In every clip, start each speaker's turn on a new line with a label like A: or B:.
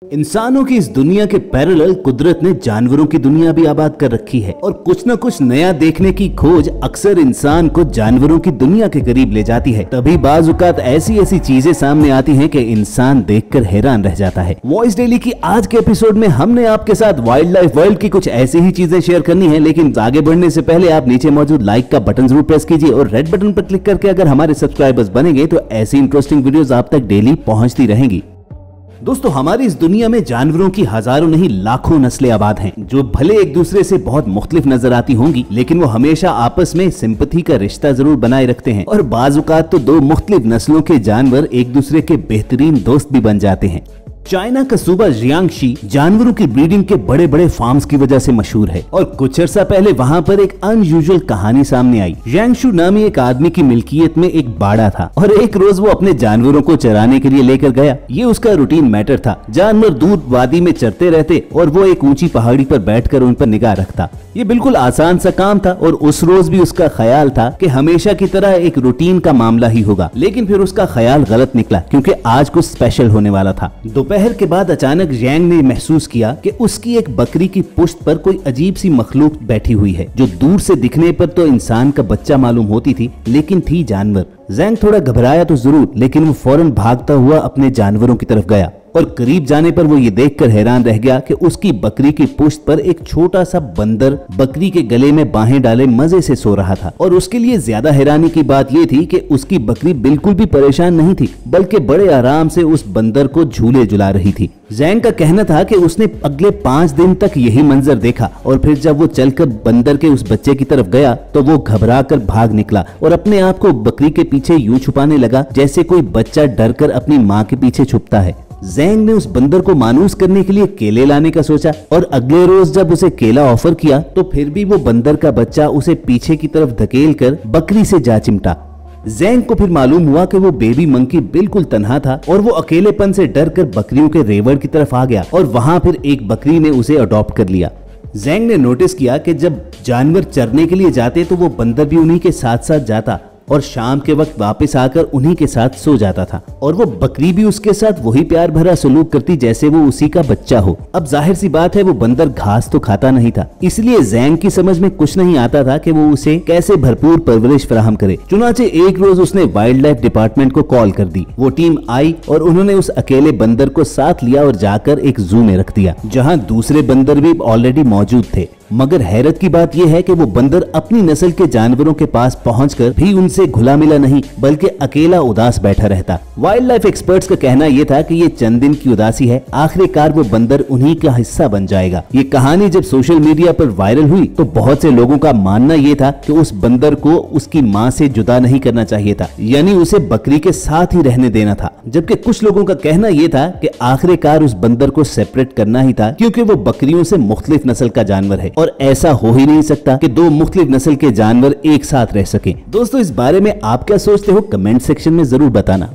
A: इंसानों की इस दुनिया के पैरेलल कुदरत ने जानवरों की दुनिया भी आबाद कर रखी है और कुछ न कुछ नया देखने की खोज अक्सर इंसान को जानवरों की दुनिया के करीब ले जाती है। तभी बाज़-औक़ात ऐसी चीजें सामने आती हैं कि इंसान देखकर हैरान रह जाता है। वॉइस डेली की आज के एपिसोड में हमने आपके साथ वाइल्ड लाइफ वर्ल्ड की कुछ ऐसी ही चीजें शेयर करनी है, लेकिन आगे बढ़ने से पहले आप नीचे मौजूद लाइक का बटन जरूर प्रेस कीजिए और रेड बटन पर क्लिक करके अगर हमारे सब्सक्राइबर्स बनेंगे तो ऐसी इंटरेस्टिंग वीडियोस आप तक डेली पहुंचती रहेंगी। दोस्तों, हमारी इस दुनिया में जानवरों की हजारों नहीं लाखों नस्लें आबाद हैं, जो भले एक दूसरे से बहुत मुख्तलिफ नजर आती होंगी, लेकिन वो हमेशा आपस में सिंपैथी का रिश्ता जरूर बनाए रखते हैं और बाज़-औक़ात तो दो मुख्तलिफ नस्लों के जानवर एक दूसरे के बेहतरीन दोस्त भी बन जाते हैं। चाइना का सूबा जियांगशी जानवरों की ब्रीडिंग के बड़े बड़े फार्म्स की वजह से मशहूर है और कुछ अर्सा पहले वहाँ पर एक अनयूजुअल कहानी सामने आई। जियांगशु नामी एक आदमी की मिल्कियत में एक बाड़ा था और एक रोज वो अपने जानवरों को चराने के लिए लेकर गया। ये उसका रूटीन मैटर था। जानवर दूर वादी में चरते रहते और वो एक ऊंची पहाड़ी पर बैठकर उन पर निगाह रखता। ये बिल्कुल आसान सा काम था और उस रोज भी उसका ख्याल था कि हमेशा की तरह एक रूटीन का मामला ही होगा, लेकिन फिर उसका ख्याल गलत निकला क्योंकि आज कुछ स्पेशल होने वाला था। दोपहर के बाद अचानक जियांग ने महसूस किया कि उसकी एक बकरी की पुश्त पर कोई अजीब सी मखलूक बैठी हुई है, जो दूर से दिखने पर तो इंसान का बच्चा मालूम होती थी, लेकिन थी जानवर। जियांग थोड़ा घबराया तो जरूर, लेकिन वो फौरन भागता हुआ अपने जानवरों की तरफ गया और करीब जाने पर वो ये देखकर हैरान रह गया कि उसकी बकरी की पुश्त पर एक छोटा सा बंदर बकरी के गले में बाहें डाले मजे से सो रहा था। और उसके लिए ज्यादा हैरानी की बात ये थी कि उसकी बकरी बिल्कुल भी परेशान नहीं थी, बल्कि बड़े आराम से उस बंदर को झूले झुला रही थी। जियांग का कहना था कि उसने अगले 5 दिन तक यही मंजर देखा और फिर जब वो चलकर बंदर के उस बच्चे की तरफ गया तो वो घबराकर भाग निकला और अपने आप को बकरी के पीछे यूं छुपाने लगा जैसे कोई बच्चा डरकर अपनी माँ के पीछे छुपता है। जियांग ने उस बंदर को मायूस करने के लिए केले लाने का सोचा और अगले रोज जब उसे केला ऑफर किया तो फिर भी वो बंदर का बच्चा उसे पीछे की तरफ धकेलकर बकरी से जा चिमटा। जियांग को फिर मालूम हुआ कि वो बेबी मंकी बिल्कुल तन्हा था और वो अकेलेपन से डरकर बकरियों के रेवड़ की तरफ आ गया और वहां फिर एक बकरी ने उसे अडॉप्ट कर लिया। जियांग ने नोटिस किया कि जब जानवर चरने के लिए जाते तो वो बंदर भी उन्हीं के साथ साथ जाता और शाम के वक्त वापस आकर उन्हीं के साथ सो जाता था और वो बकरी भी उसके साथ वही प्यार भरा सलूक करती जैसे वो उसी का बच्चा हो। अब जाहिर सी बात है वो बंदर घास तो खाता नहीं था, इसलिए जियांग की समझ में कुछ नहीं आता था कि वो उसे कैसे भरपूर परवरिश फराहम करे। चुनाचे एक रोज उसने वाइल्ड लाइफ डिपार्टमेंट को कॉल कर दी। वो टीम आई और उन्होंने उस अकेले बंदर को साथ लिया और जाकर एक जू में रख दिया, जहाँ दूसरे बंदर भी ऑलरेडी मौजूद थे। मगर हैरत की बात यह है कि वो बंदर अपनी नस्ल के जानवरों के पास पहुंचकर भी उनसे घुला मिला नहीं, बल्कि अकेला उदास बैठा रहता। वाइल्ड लाइफ एक्सपर्ट्स का कहना यह था कि ये चंद दिन की उदासी है, आखिरकार वो बंदर उन्हीं का हिस्सा बन जाएगा। ये कहानी जब सोशल मीडिया पर वायरल हुई तो बहुत से लोगों का मानना यह था कि उस बंदर को उसकी माँ से जुदा नहीं करना चाहिए था, यानी उसे बकरी के साथ ही रहने देना था। जबकि कुछ लोगों का कहना यह था कि आखिरकार उस बंदर को सेपरेट करना ही था, क्योंकि वो बकरियों से मुख्तलिफ नस्ल का जानवर है और ऐसा हो ही नहीं सकता कि दो मुख्तलिफ नस्ल के जानवर एक साथ रह सकें। दोस्तों, इस बारे में आप क्या सोचते हो कमेंट सेक्शन में जरूर बताना।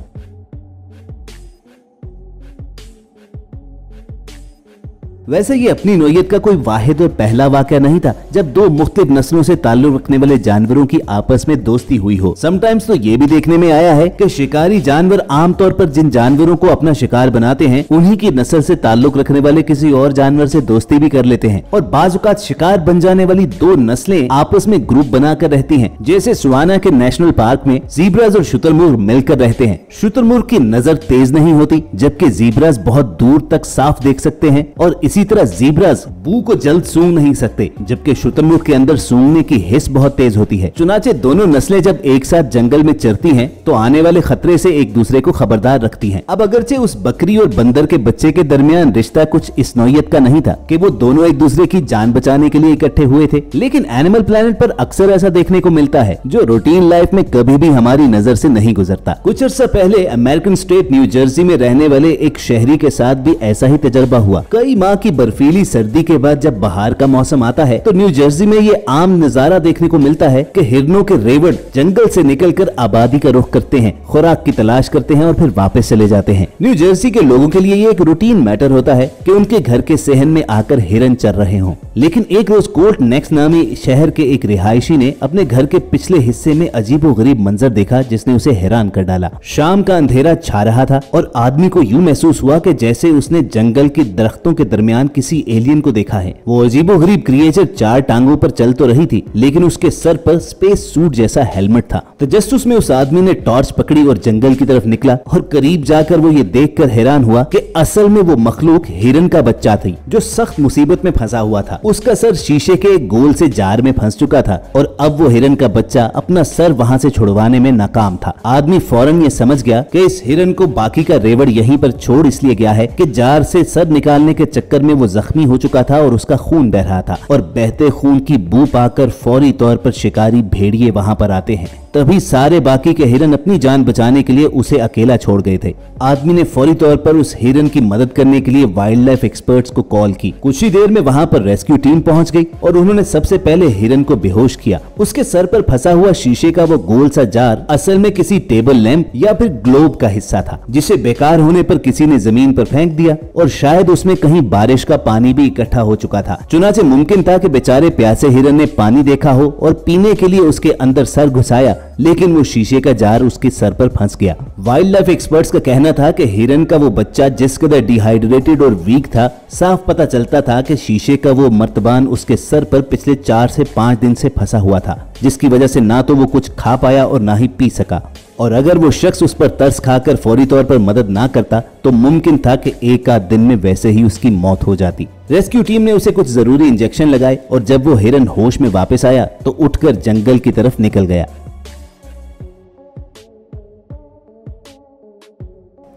A: वैसे ये अपनी नौयत का कोई वाहिद और पहला वाकया नहीं था जब दो मुख्तलिफ नस्लों से ताल्लुक रखने वाले जानवरों की आपस में दोस्ती हुई हो। समटाइम्स तो ये भी देखने में आया है कि शिकारी जानवर आमतौर पर जिन जानवरों को अपना शिकार बनाते हैं उन्हीं की नस्ल से ताल्लुक रखने वाले किसी और जानवर से दोस्ती भी कर लेते हैं और बाज़-औक़ात शिकार बन जाने वाली दो नस्लें आपस में ग्रुप बनाकर रहती हैं। जैसे सुवाना के नेशनल पार्क में ज़ीब्रास और शुतुरमुर्ग मिलकर रहते हैं। शुतुरमुर्ग की नजर तेज नहीं होती, जबकि ज़ीब्रास बहुत दूर तक साफ देख सकते हैं और इसी तरह ज़ीब्रास बू को जल्द सूंघ नहीं सकते, जबकि शुतुरमुर्ग के अंदर सूंघने की हिस्स बहुत तेज होती है। चुनाचे दोनों नस्लें जब एक साथ जंगल में चरती हैं तो आने वाले खतरे से एक दूसरे को खबरदार रखती हैं। अब अगरचे उस बकरी और बंदर के बच्चे के दरमियान रिश्ता कुछ इस नौयत का नहीं था कि वो दोनों एक दूसरे की जान बचाने के लिए इकट्ठे हुए थे, लेकिन एनिमल प्लेनेट पर अक्सर ऐसा देखने को मिलता है जो रूटीन लाइफ में कभी भी हमारी नजर से नहीं गुजरता। कुछ अर्सा पहले अमेरिकन स्टेट न्यू जर्सी में रहने वाले एक शहरी के साथ भी ऐसा ही तजर्बा हुआ। कई माह की बर्फीली सर्दी के बाद जब बाहर का मौसम आता है तो न्यू जर्सी में ये आम नजारा देखने को मिलता है कि हिरनों के रेवड़ जंगल से निकलकर आबादी का रुख करते हैं, खुराक की तलाश करते हैं और फिर वापस चले जाते हैं। न्यू जर्सी के लोगों के लिए ये एक रूटीन मैटर होता है कि उनके घर के सहन में आकर हिरन चर रहे हों। लेकिन एक रोज कोल्ट नेक्स नामी शहर के एक रिहायशी ने अपने घर के पिछले हिस्से में अजीबोगरीब मंजर देखा जिसने उसे हैरान कर डाला। शाम का अंधेरा छा रहा था और आदमी को यूं महसूस हुआ कि जैसे उसने जंगल के दरख्तों के दरमियान किसी एलियन को देखा है। वो अजीबोगरीब क्रिएचर 4 टांगों पर चल तो रही थी लेकिन उसके सर पर स्पेस सूट जैसा हेलमेट था। तजस्सुस में उस आदमी ने टॉर्च पकड़ी और जंगल की तरफ निकला और करीब जाकर वो ये देखकर हैरान हुआ कि असल में वो मखलूक हिरन का बच्चा थी जो सख्त मुसीबत में फंसा हुआ था। उसका सर शीशे के एक गोल से जार में फंस चुका था और अब वो हिरन का बच्चा अपना सर वहां से छुड़वाने में नाकाम था। आदमी फौरन ये समझ गया कि इस हिरन को बाकी का रेवड़ यहीं पर छोड़ इसलिए गया है कि जार से सर निकालने के चक्कर में वो जख्मी हो चुका था और उसका खून बह रहा था और बहते खून की बू पाकर फौरी तौर पर शिकारी भेड़िए वहां पर आते हैं। तभी सारे बाकी के हिरन अपनी जान बचाने के लिए उसे अकेला छोड़ गए थे। आदमी ने फौरी तौर पर उस हिरन की मदद करने के लिए वाइल्ड लाइफ एक्सपर्ट्स को कॉल की। कुछ ही देर में वहां पर रेस्क्यू टीम पहुंच गई और उन्होंने सबसे पहले हिरन को बेहोश किया। उसके सर पर फंसा हुआ शीशे का वो गोल सा जार असल में किसी टेबल लैंप या फिर ग्लोब का हिस्सा था जिसे बेकार होने पर किसी ने जमीन पर फेंक दिया और शायद उसमें कहीं बारिश का पानी भी इकट्ठा हो चुका था। चुनाचे मुमकिन था कि बेचारे प्यासे हिरन ने पानी देखा हो और पीने के लिए उसके अंदर सर घुसाया लेकिन वो शीशे का जार उसके सर पर फंस गया। वाइल्ड लाइफ एक्सपर्ट्स का कहना था कि हिरन का वो बच्चा जिस कदर डिहाइड्रेटेड और वीक था, साफ पता चलता था कि शीशे का वो मर्तबान उसके सर पर पिछले 4 से 5 दिन से फंसा हुआ था, जिसकी वजह से ना तो वो कुछ खा पाया और ना ही पी सका। और अगर वो शख्स उस पर तरस खाकर फौरी तौर पर मदद ना करता तो मुमकिन था कि एक आध दिन में वैसे ही उसकी मौत हो जाती। रेस्क्यू टीम ने उसे कुछ जरूरी इंजेक्शन लगाए और जब वो हिरन होश में वापस आया तो उठकर जंगल की तरफ निकल गया।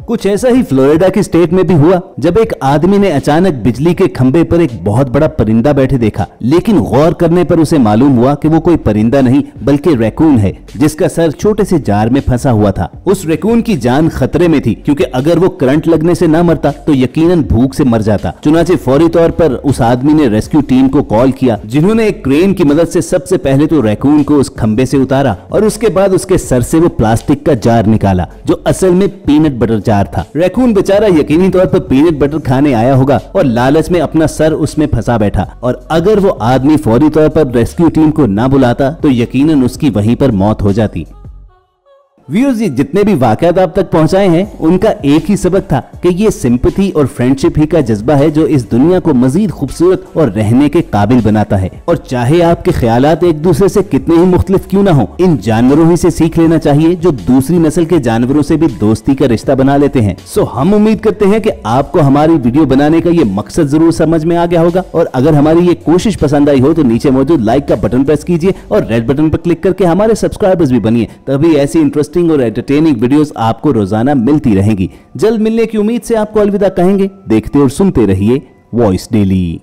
A: कुछ ऐसा ही फ्लोरिडा की स्टेट में भी हुआ जब एक आदमी ने अचानक बिजली के खंबे पर एक बहुत बड़ा परिंदा बैठे देखा, लेकिन गौर करने पर उसे मालूम हुआ कि वो कोई परिंदा नहीं बल्कि रैकून है जिसका सर छोटे से जार में फंसा हुआ था। उस रैकून की जान खतरे में थी क्योंकि अगर वो करंट लगने से ना मरता तो यकीनन भूख से मर जाता। चुनाचे फौरी तौर पर उस आदमी ने रेस्क्यू टीम को कॉल किया जिन्होंने एक क्रेन की मदद से सबसे पहले तो रैकून को उस खंबे से उतारा और उसके बाद उसके सर से वो प्लास्टिक का जार निकाला जो असल में पीनट बटर था। रैकून बेचारा यकीनी तौर पर पीनट बटर खाने आया होगा और लालच में अपना सर उसमें फंसा बैठा और अगर वो आदमी फौरी तौर पर रेस्क्यू टीम को ना बुलाता तो यकीनन उसकी वहीं पर मौत हो जाती। व्यूअर्स, ये जितने भी वाकयात आप तक पहुंचाए हैं उनका एक ही सबक था कि ये सिंपैथी और फ्रेंडशिप ही का जज्बा है जो इस दुनिया को मजीद खूबसूरत और रहने के काबिल बनाता है। और चाहे आपके ख्यालात एक दूसरे से कितने ही मुख्तलिफ क्यों ना हो, इन जानवरों ही से सीख लेना चाहिए जो दूसरी नस्ल के जानवरों से भी दोस्ती का रिश्ता बना लेते हैं। सो हम उम्मीद करते हैं कि आपको हमारी वीडियो बनाने का ये मकसद जरूर समझ में आ गया होगा और अगर हमारी ये कोशिश पसंद आई हो तो नीचे मौजूद लाइक का बटन प्रेस कीजिए और रेड बटन पर क्लिक करके हमारे सब्सक्राइबर्स भी बनिए, तभी ऐसी इंटरेस्टिंग और एंटरटेनिंग वीडियोस आपको रोजाना मिलती रहेंगी। जल्द मिलने की उम्मीद से आपको अलविदा कहेंगे। देखते और सुनते रहिए वॉइस डेली।